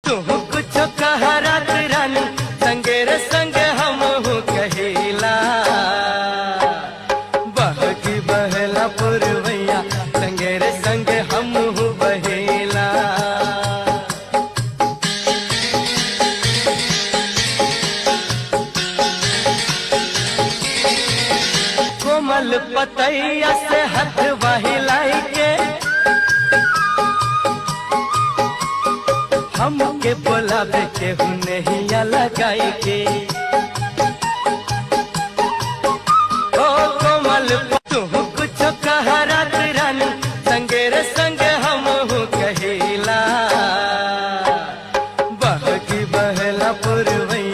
तुम कुछ कहा रात रानी संगे रे संग हम हूँ कहेला बहकी बहला पुरवैया संगे रे संग हम हूँ बहेला। कोमल पतैया से हाथ बहिलाई के हमके बोलावे के हुनहिया लगाई के ओ कोमल तुम कुछ कहा रात रानी संगे रे संग हम हूँ कहेला बहकी बहला पुरवैया